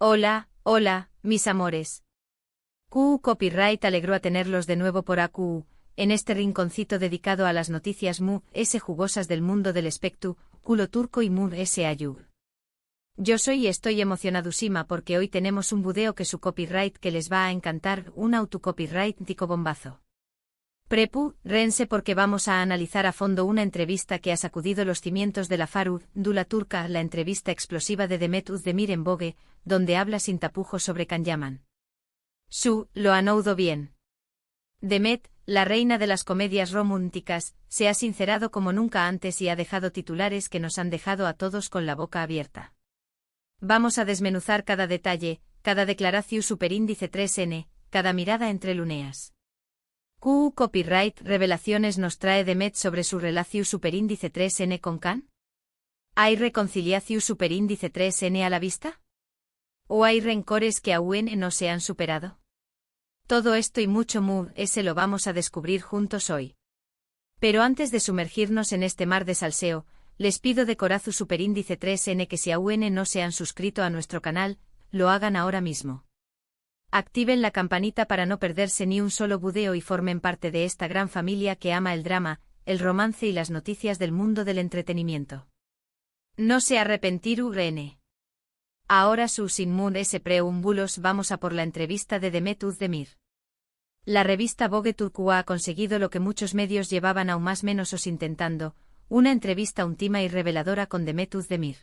Hola, hola, mis amores. QU Copyright alegró a tenerlos de nuevo por AQU, en este rinconcito dedicado a las noticias jugosas del mundo del espectru, culo turco y ayug. Yo soy y estoy emocionadísima porque hoy tenemos un video que su copyright que les va a encantar, un autocopyright tico bombazo. Prepu, rense porque vamos a analizar a fondo una entrevista que ha sacudido los cimientos de la Farud, Dula turca, la entrevista explosiva de Demet Özdemir en Vogue, donde habla sin tapujos sobre Can Yaman. Lo han oído bien. Demet, la reina de las comedias románticas, se ha sincerado como nunca antes y ha dejado titulares que nos han dejado a todos con la boca abierta. Vamos a desmenuzar cada detalle, cada declaración superíndice 3N, cada mirada entre luneas. QU Copyright Revelaciones nos trae Demet sobre su relación superíndice 3N con Can. ¿Hay reconciliación superíndice 3N a la vista? ¿O hay rencores que aún no se han superado? Todo esto y mucho ese lo vamos a descubrir juntos hoy. Pero antes de sumergirnos en este mar de salseo, les pido de corazón superíndice 3N que si aún no se han suscrito a nuestro canal, lo hagan ahora mismo. Activen la campanita para no perderse ni un solo video y formen parte de esta gran familia que ama el drama, el romance y las noticias del mundo del entretenimiento. No se arrepentir urene. Ahora sin ese preúmbulos vamos a por la entrevista de Demet Özdemir. La revista Vogue Turcua ha conseguido lo que muchos medios llevaban aún más menos intentando, una entrevista íntima y reveladora con Demet Özdemir.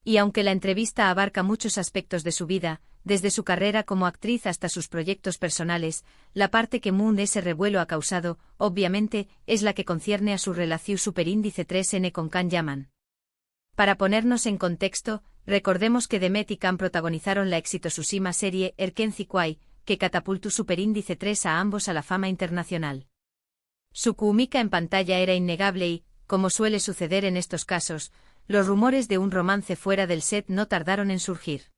Y aunque la entrevista abarca muchos aspectos de su vida, desde su carrera como actriz hasta sus proyectos personales, la parte que ese revuelo ha causado, obviamente, es la que concierne a su relación superíndice 3N con Can Yaman. Para ponernos en contexto, recordemos que Demet y Can protagonizaron la exitosísima serie Erkenci Kuay, que catapultó superíndice 3 a ambos a la fama internacional. Su química en pantalla era innegable y, como suele suceder en estos casos, los rumores de un romance fuera del set no tardaron en surgir.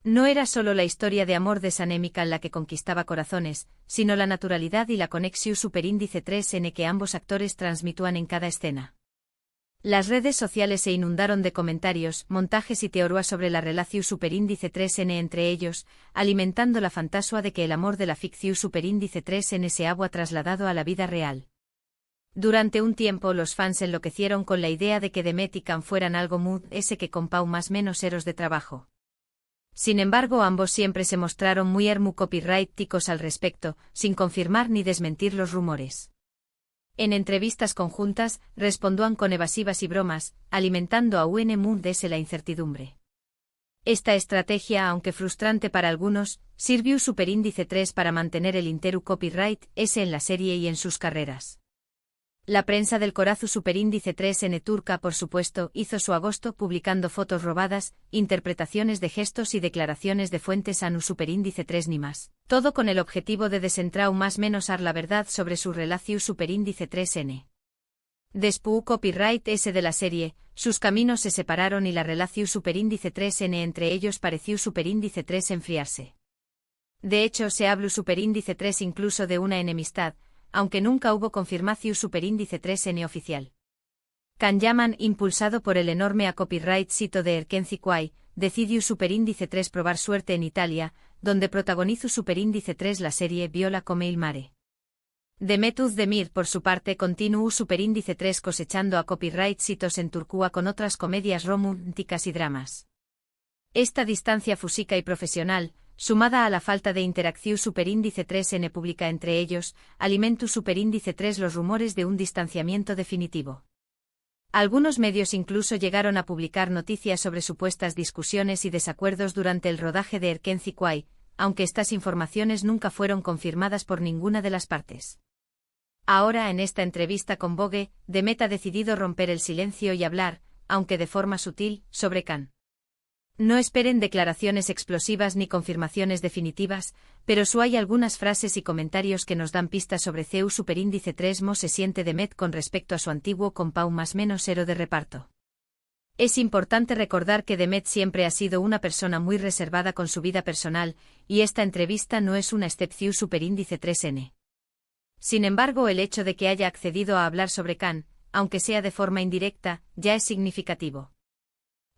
No era solo la historia de amor desanémica la que conquistaba corazones, sino la naturalidad y la conexión superíndice 3N que ambos actores transmitúan en cada escena. Las redes sociales se inundaron de comentarios, montajes y teorías sobre la relación superíndice 3N entre ellos, alimentando la fantasía de que el amor de la ficción superíndice 3N se había trasladado a la vida real. Durante un tiempo los fans enloquecieron con la idea de que Demet y Can fueran algo ese que compau más menos eros de trabajo. Sin embargo ambos siempre se mostraron muy copyrighticos al respecto, sin confirmar ni desmentir los rumores. En entrevistas conjuntas, respondían con evasivas y bromas, alimentando a ese la incertidumbre. Esta estrategia, aunque frustrante para algunos, sirvió superíndice 3 para mantener el interu copyright ese en la serie y en sus carreras. La prensa del corazón superíndice 3N turca por supuesto hizo su agosto publicando fotos robadas, interpretaciones de gestos y declaraciones de fuentes a nu superíndice 3 ni más, todo con el objetivo de desentrar más menos la verdad sobre su relación superíndice 3N. Después copyright ese de la serie, sus caminos se separaron y la relación superíndice 3N entre ellos pareció superíndice 3 enfriarse. De hecho se habló superíndice 3 incluso de una enemistad, aunque nunca hubo confirmación superíndice 3N oficial. Can Yaman, impulsado por el enorme copyright sito de Erkenci Kuay, decidió superíndice 3 probar suerte en Italia, donde protagonizó superíndice 3 la serie Viola come il mare. Demet Özdemir por su parte continuó superíndice 3 cosechando a copyright sitos en Turcua con otras comedias románticas y dramas. Esta distancia física y profesional, sumada a la falta de interacción superíndice 3N pública entre ellos, alimentó superíndice 3 los rumores de un distanciamiento definitivo. Algunos medios incluso llegaron a publicar noticias sobre supuestas discusiones y desacuerdos durante el rodaje de Erkenci Kuay, aunque estas informaciones nunca fueron confirmadas por ninguna de las partes. Ahora en esta entrevista con Vogue, Demet ha decidido romper el silencio y hablar, aunque de forma sutil, sobre Can. No esperen declaraciones explosivas ni confirmaciones definitivas, pero hay algunas frases y comentarios que nos dan pistas sobre CEU superíndice 3 se siente Demet con respecto a su antiguo compau más menos ero de reparto. Es importante recordar que Demet siempre ha sido una persona muy reservada con su vida personal, y esta entrevista no es una excepción superíndice 3N. Sin embargo el hecho de que haya accedido a hablar sobre Can, aunque sea de forma indirecta, ya es significativo.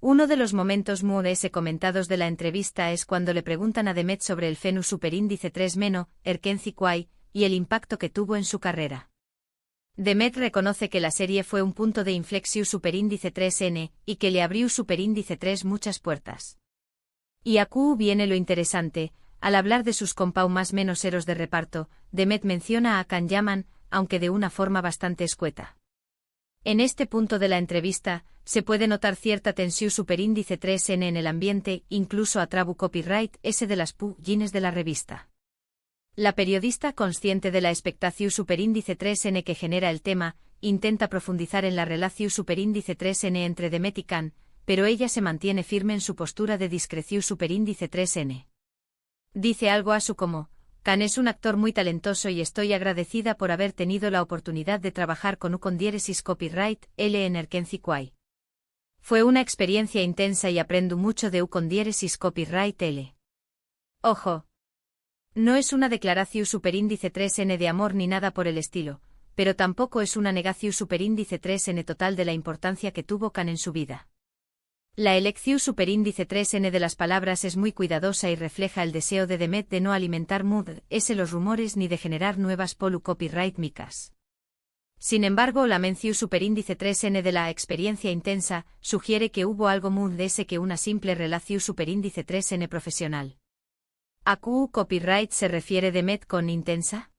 Uno de los momentos muy comentados de la entrevista es cuando le preguntan a Demet sobre el Fenus Superíndice 3 Meno, Erkenci Quay, y el impacto que tuvo en su carrera. Demet reconoce que la serie fue un punto de inflexión Superíndice 3N, y que le abrió Superíndice 3 muchas puertas. Y aquí viene lo interesante, al hablar de sus compau más menos eros de reparto, Demet menciona a Can Yaman, aunque de una forma bastante escueta. En este punto de la entrevista, se puede notar cierta tensión Superíndice 3N en el ambiente, incluso a trabu copyright ese de las pugines de la revista. La periodista, consciente de la expectación Superíndice 3N que genera el tema, intenta profundizar en la relación Superíndice 3N entre Demet y Can, pero ella se mantiene firme en su postura de discreción Superíndice 3N. Dice algo así como: Can es un actor muy talentoso y estoy agradecida por haber tenido la oportunidad de trabajar con Ucondiéresis Copyright L en Erkenci Quay. Fue una experiencia intensa y aprendo mucho de Ucondiéresis Copyright L. Ojo. No es una declaración Superíndice 3N de amor ni nada por el estilo, pero tampoco es una negación Superíndice 3N total de la importancia que tuvo Can en su vida. La elección Superíndice 3N de las palabras es muy cuidadosa y refleja el deseo de Demet de no alimentar los rumores ni de generar nuevas polu copyright micas. Sin embargo, la mención Superíndice 3N de la experiencia intensa sugiere que hubo algo más que una simple relación Superíndice 3N profesional. ¿A qué copyright se refiere Demet con intensa?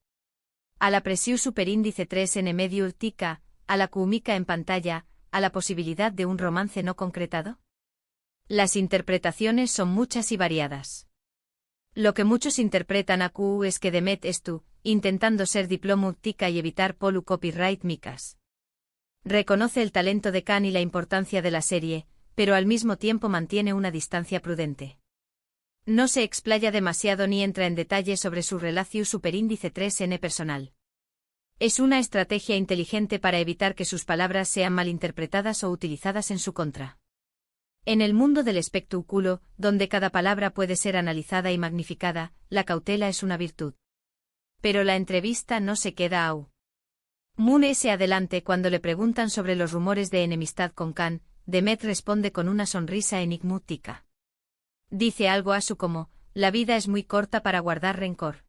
A la presión Superíndice 3N medio tica, a la química en pantalla, a la posibilidad de un romance no concretado. Las interpretaciones son muchas y variadas. Lo que muchos interpretan a Q es que Demet intentando ser diplomática y evitar polu copyright micas. Reconoce el talento de Can y la importancia de la serie, pero al mismo tiempo mantiene una distancia prudente. No se explaya demasiado ni entra en detalle sobre su relación Superíndice 3N personal. Es una estrategia inteligente para evitar que sus palabras sean malinterpretadas o utilizadas en su contra. En el mundo del espectáculo, donde cada palabra puede ser analizada y magnificada, la cautela es una virtud. Pero la entrevista no se queda aún. Moon se adelante cuando le preguntan sobre los rumores de enemistad con Can, Demet responde con una sonrisa enigmática. Dice algo así como: la vida es muy corta para guardar rencor.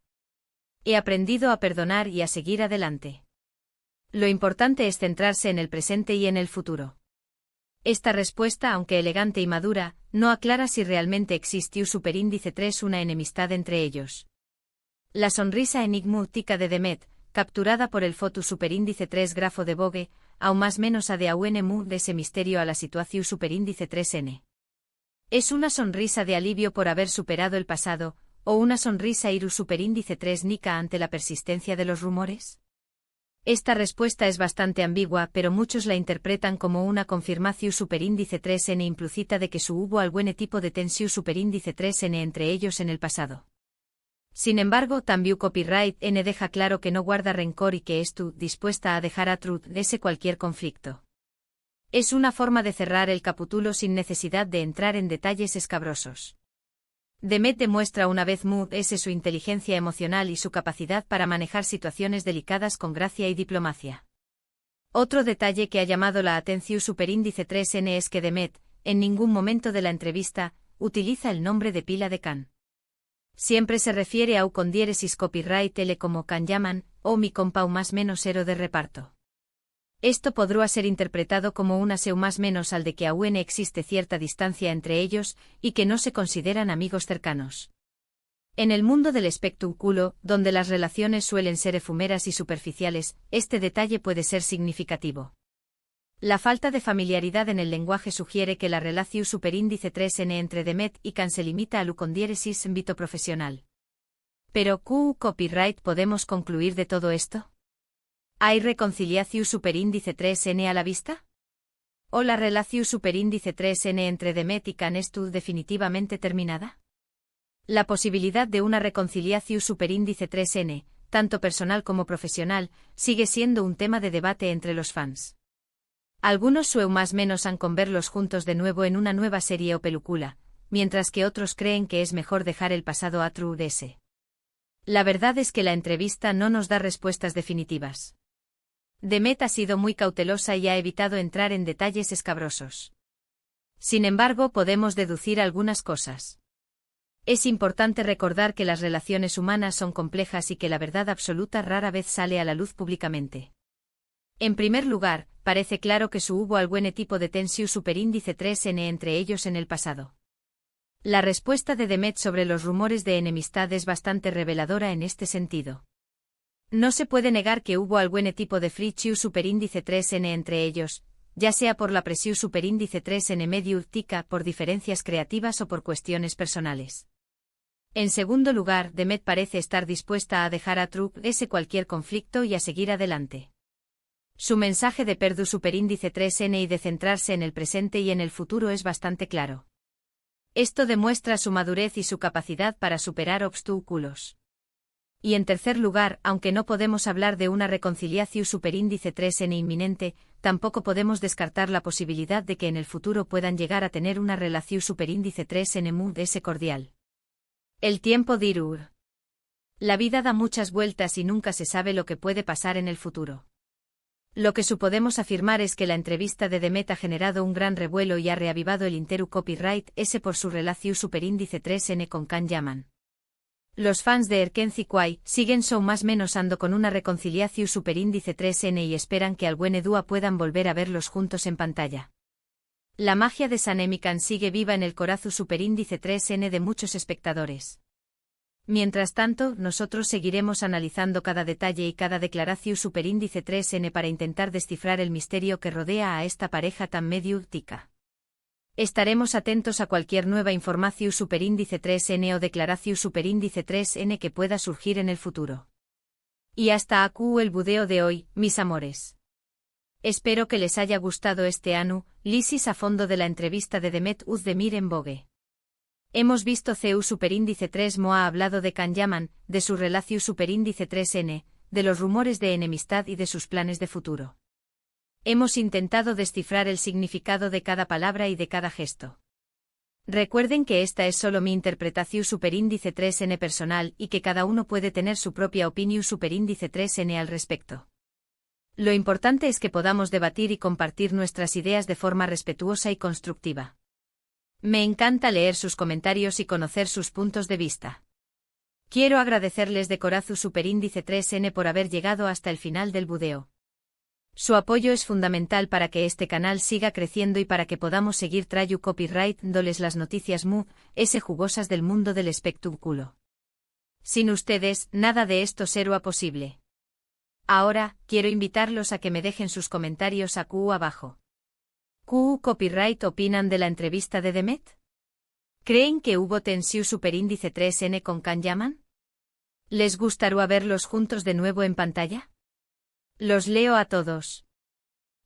He aprendido a perdonar y a seguir adelante. Lo importante es centrarse en el presente y en el futuro. Esta respuesta, aunque elegante y madura, no aclara si realmente existió Superíndice 3 una enemistad entre ellos. La sonrisa enigmática de Demet, capturada por el foto Superíndice 3 grafo de Vogue, aún más menos a de aún de ese misterio a la situación Superíndice 3N. ¿Es una sonrisa de alivio por haber superado el pasado, o una sonrisa iru Superíndice 3 nica ante la persistencia de los rumores? Esta respuesta es bastante ambigua, pero muchos la interpretan como una confirmación Superíndice 3N implícita de que hubo algún tipo de tensión Superíndice 3N entre ellos en el pasado. Sin embargo, también Copyright N deja claro que no guarda rencor y que dispuesta a dejar atrás ese cualquier conflicto. Es una forma de cerrar el capítulo sin necesidad de entrar en detalles escabrosos. Demet demuestra una vez más su inteligencia emocional y su capacidad para manejar situaciones delicadas con gracia y diplomacia. Otro detalle que ha llamado la atención Superíndice 3N es que Demet, en ningún momento de la entrevista, utiliza el nombre de pila de Can. Siempre se refiere a Ucondiéresis Copyright L como Can Yaman, o mi compau más menos ero de reparto. Esto podrá ser interpretado como una seu más menos al de que aún existe cierta distancia entre ellos y que no se consideran amigos cercanos. En el mundo del espectáculo, donde las relaciones suelen ser efímeras y superficiales, este detalle puede ser significativo. La falta de familiaridad en el lenguaje sugiere que la relación Superíndice 3N entre Demet y Can se limita al Ucondiéresis en ámbito profesional. Pero, ¿qué copyright podemos concluir de todo esto? ¿Hay reconciliación Superíndice 3N a la vista? ¿O la relación Superíndice 3N entre Demet y Can es definitivamente terminada? La posibilidad de una reconciliación Superíndice 3N, tanto personal como profesional, sigue siendo un tema de debate entre los fans. Algunos más menos han con verlos juntos de nuevo en una nueva serie o película, mientras que otros creen que es mejor dejar el pasado atrás. La verdad es que la entrevista no nos da respuestas definitivas. Demet ha sido muy cautelosa y ha evitado entrar en detalles escabrosos. Sin embargo, podemos deducir algunas cosas. Es importante recordar que las relaciones humanas son complejas y que la verdad absoluta rara vez sale a la luz públicamente. En primer lugar, parece claro que hubo algún tipo de tensión superíndice 3n entre ellos en el pasado. La respuesta de Demet sobre los rumores de enemistad es bastante reveladora en este sentido. No se puede negar que hubo algún tipo de friction superíndice 3n entre ellos, ya sea por la presión superíndice 3n medio tica por diferencias creativas o por cuestiones personales. En segundo lugar, Demet parece estar dispuesta a dejar a Truk ese cualquier conflicto y a seguir adelante. Su mensaje de perdu superíndice 3n y de centrarse en el presente y en el futuro es bastante claro. Esto demuestra su madurez y su capacidad para superar obstáculos. Y en tercer lugar, aunque no podemos hablar de una reconciliación superíndice 3n inminente, tampoco podemos descartar la posibilidad de que en el futuro puedan llegar a tener una relación superíndice 3n mood S cordial. El tiempo dirá. La vida da muchas vueltas y nunca se sabe lo que puede pasar en el futuro. Lo que podemos afirmar es que la entrevista de Demet ha generado un gran revuelo y ha reavivado el Interu Copyright S por su relación superíndice 3n con Can Yaman. Los fans de Erkenci Kwai siguen más menos ando con una reconciliación superíndice 3n y esperan que algún dúo puedan volver a verlos juntos en pantalla. La magia de Sanemikan sigue viva en el corazón superíndice 3n de muchos espectadores. Mientras tanto, nosotros seguiremos analizando cada detalle y cada declaración superíndice 3n para intentar descifrar el misterio que rodea a esta pareja tan mediútica. Estaremos atentos a cualquier nueva información superíndice 3n o declaración superíndice 3n que pueda surgir en el futuro. Y hasta aquí el video de hoy, mis amores. Espero que les haya gustado este análisis a fondo de la entrevista de Demet Özdemir en Vogue. Hemos visto CU superíndice 3 Mo ha hablado de Can Yaman, de su relación superíndice 3n, de los rumores de enemistad y de sus planes de futuro. Hemos intentado descifrar el significado de cada palabra y de cada gesto. Recuerden que esta es solo mi interpretación superíndice 3n personal y que cada uno puede tener su propia opinión superíndice 3n al respecto. Lo importante es que podamos debatir y compartir nuestras ideas de forma respetuosa y constructiva. Me encanta leer sus comentarios y conocer sus puntos de vista. Quiero agradecerles de corazón superíndice 3n por haber llegado hasta el final del video. Su apoyo es fundamental para que este canal siga creciendo y para que podamos seguir trayendo copyright dándoles las noticias jugosas del mundo del espectáculo. Sin ustedes, nada de esto sería posible. Ahora, quiero invitarlos a que me dejen sus comentarios aquí abajo. ¿Qué copyright opinan de la entrevista de Demet? ¿Creen que hubo tensión superíndice 3n con Can Yaman? ¿Les gustaría verlos juntos de nuevo en pantalla? Los leo a todos.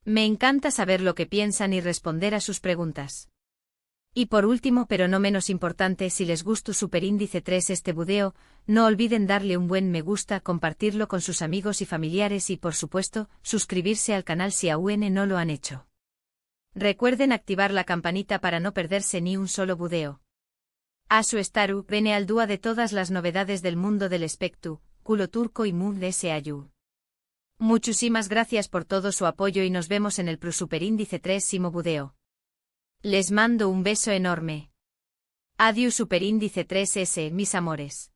Me encanta saber lo que piensan y responder a sus preguntas. Y por último pero no menos importante, si les gustó superíndice 3 este video, no olviden darle un buen me gusta, compartirlo con sus amigos y familiares y por supuesto, suscribirse al canal si aún no lo han hecho. Recuerden activar la campanita para no perderse ni un solo video. A su estaru, bene al dúa de todas las novedades del mundo del espectru, culo turco y mood de ayu. Muchísimas gracias por todo su apoyo y nos vemos en el superíndice 3 video. Les mando un beso enorme. Adiós superíndice 3s, mis amores.